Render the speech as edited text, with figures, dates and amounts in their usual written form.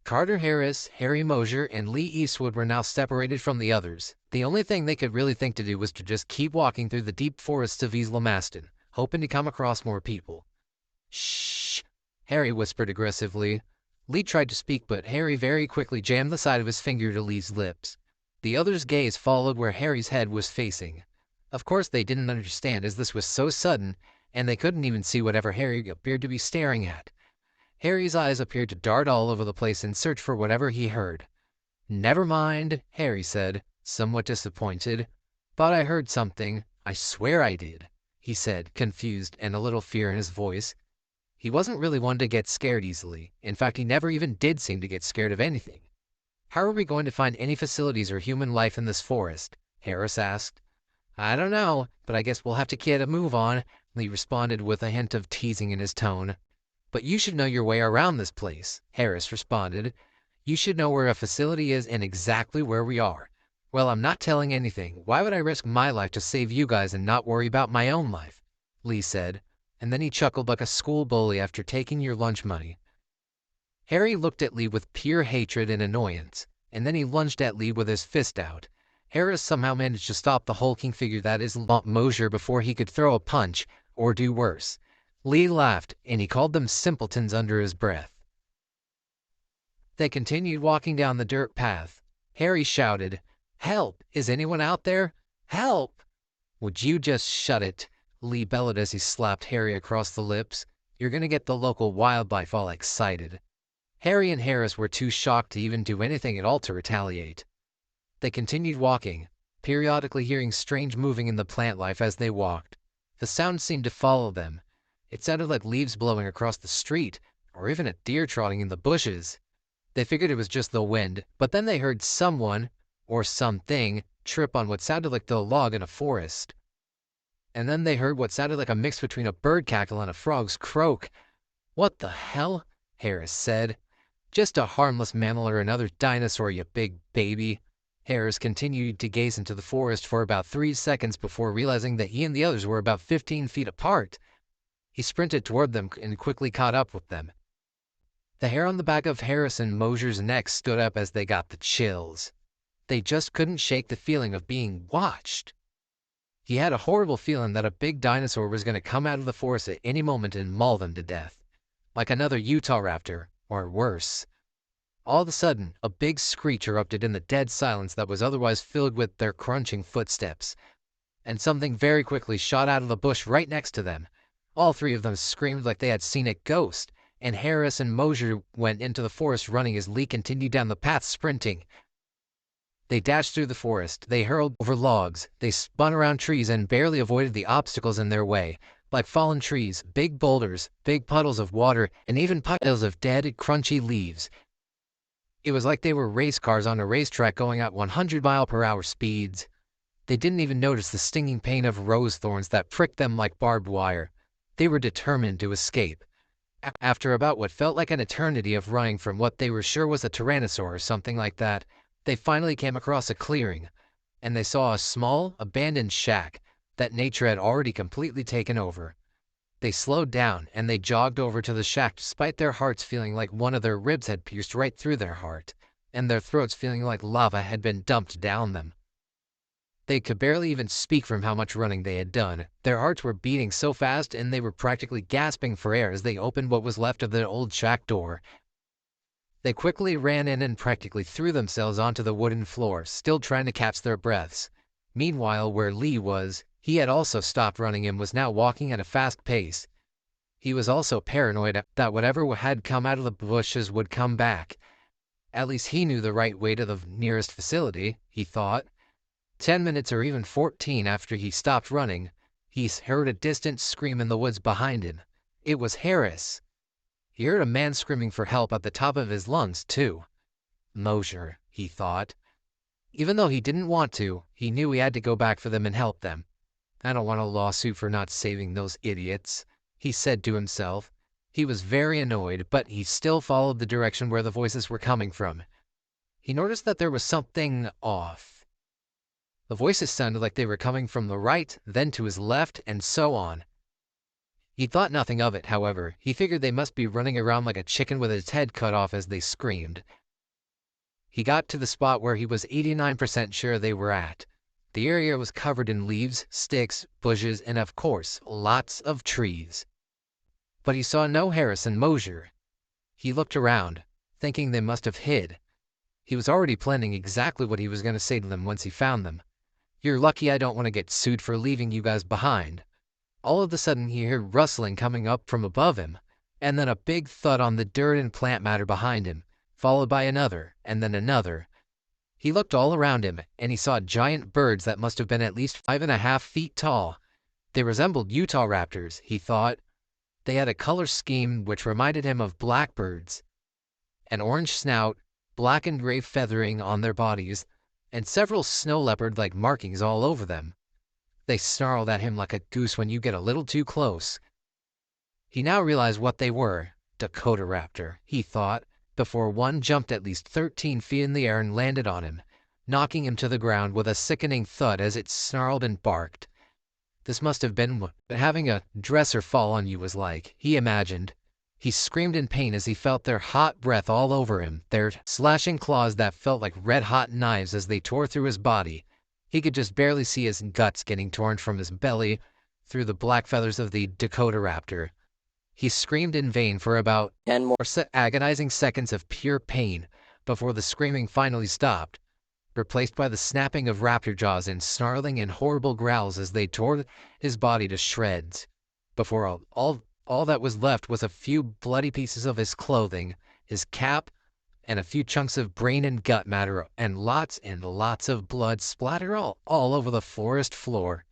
Carter Harris, Harry Mosier, and Lee Eastwood were now separated from the others. The only thing they could really think to do was to just keep walking through the deep forests of Isla Maston, hoping to come across more people. Shh, Harry whispered aggressively. Lee tried to speak, but Harry very quickly jammed the side of his finger to Lee's lips. The others' gaze followed where Harry's head was facing. Of course they didn't understand, as this was so sudden, and they couldn't even see whatever Harry appeared to be staring at. Harry's eyes appeared to dart all over the place in search for whatever he heard. "Never mind," Harry said, somewhat disappointed. "Thought I heard something. I swear I did," he said, confused and a little fear in his voice. He wasn't really one to get scared easily. In fact, he never even did seem to get scared of anything. "How are we going to find any facilities or human life in this forest?" Harris asked. "I don't know, but I guess we'll have to get a move on," Lee responded with a hint of teasing in his tone. "But you should know your way around this place," Harris responded. "You should know where a facility is and exactly where we are." "Well, I'm not telling anything. Why would I risk my life to save you guys and not worry about my own life?" Lee said, and then he chuckled like a school bully after taking your lunch money. Harry looked at Lee with pure hatred and annoyance, and then he lunged at Lee with his fist out. Harris somehow managed to stop the hulking figure that is Mosier before he could throw a punch, or do worse. Lee laughed, and he called them simpletons under his breath. They continued walking down the dirt path. Harry shouted, "Help! Is anyone out there? Help!" "Would you just shut it?" Lee bellowed as he slapped Harry across the lips. "You're gonna get the local wildlife all excited." Harry and Harris were too shocked to even do anything at all to retaliate. They continued walking, periodically hearing strange moving in the plant life as they walked. The sound seemed to follow them. It sounded like leaves blowing across the street, or even a deer trotting in the bushes. They figured it was just the wind, but then they heard someone, or something, trip on what sounded like the log in a forest. And then they heard what sounded like a mix between a bird cackle and a frog's croak. "What the hell?" Harris said. "Just a harmless mammal or another dinosaur, you big baby." Harris continued to gaze into the forest for about 3 seconds before realizing that he and the others were about 15 feet apart. He sprinted toward them and quickly caught up with them. The hair on the back of Harris and Mosier's necks stood up as they got the chills. They just couldn't shake the feeling of being watched. He had a horrible feeling that a big dinosaur was going to come out of the forest at any moment and maul them to death. Like another Utah raptor, or worse. All of a sudden, a big screech erupted in the dead silence that was otherwise filled with their crunching footsteps. And something very quickly shot out of the bush right next to them. All three of them screamed like they had seen a ghost, and Harris and Mosier went into the forest running as Lee continued down the path sprinting. They dashed through the forest, they hurled over logs, they spun around trees and barely avoided the obstacles in their way, like fallen trees, big boulders, big puddles of water, and even piles of dead, crunchy leaves. It was like they were race cars on a racetrack going at 100-mile-per-hour speeds. They didn't even notice the stinging pain of rose thorns that pricked them like barbed wire. They were determined to escape. After about what felt like an eternity of running from what they were sure was a tyrannosaur or something like that, they finally came across a clearing, and they saw a small, abandoned shack that nature had already completely taken over. They slowed down, and they jogged over to the shack despite their hearts feeling like one of their ribs had pierced right through their heart, and their throats feeling like lava had been dumped down them. They could barely even speak from how much running they had done. Their hearts were beating so fast, and they were practically gasping for air as they opened what was left of the old shack door. They quickly ran in and practically threw themselves onto the wooden floor, still trying to catch their breaths. Meanwhile, where Lee was, he had also stopped running and was now walking at a fast pace. He was also paranoid that whatever had come out of the bushes would come back. At least he knew the right way to the nearest facility, he thought. 10 minutes or even 14 after he stopped running, he heard a distant scream in the woods behind him. It was Harris. He heard a man screaming for help at the top of his lungs, too. Mosier, he thought. Even though he didn't want to, he knew he had to go back for them and help them. "I don't want a lawsuit for not saving those idiots," he said to himself. He was very annoyed, but he still followed the direction where the voices were coming from. He noticed that there was something off. The voices sounded like they were coming from the right, then to his left, and so on. He thought nothing of it, however. He figured they must be running around like a chicken with its head cut off as they screamed. He got to the spot where he was 89% sure they were at. The area was covered in leaves, sticks, bushes, and of course, lots of trees. But he saw no Harrison Mosier. He looked around, thinking they must have hid. He was already planning exactly what he was going to say to them once he found them. "You're lucky I don't want to get sued for leaving you guys behind." All of a sudden he heard rustling coming up from above him, and then a big thud on the dirt and plant matter behind him, followed by another, and then another. He looked all around him, and he saw giant birds that must have been at least 5.5 feet tall. They resembled Utah raptors, he thought. They had a color scheme which reminded him of blackbirds. An orange snout, black and gray feathering on their bodies, and several snow leopard-like markings all over them. They snarled at him like a goose when you get a little too close. He now realized what they were. Dakota raptor, he thought, before one jumped at least 13 feet in the air and landed on him, knocking him to the ground with a sickening thud as it snarled and barked. This must have been what having a dresser fall on you was like, he imagined. He screamed in pain as he felt their hot breath all over him, their slashing claws that felt like red-hot knives as they tore through his body. He could just barely see his guts getting torn from his belly through the black feathers of the Dakota raptor. He screamed in vain for about 10 more agonizing seconds of pure pain before the screaming finally stopped, replaced by the snapping of raptor jaws and snarling and horrible growls as they tore his body to shreds. Before all that was left was a few bloody pieces of his clothing, his cap, and a few chunks of brain and gut matter, and lots of blood splatter all over the forest floor.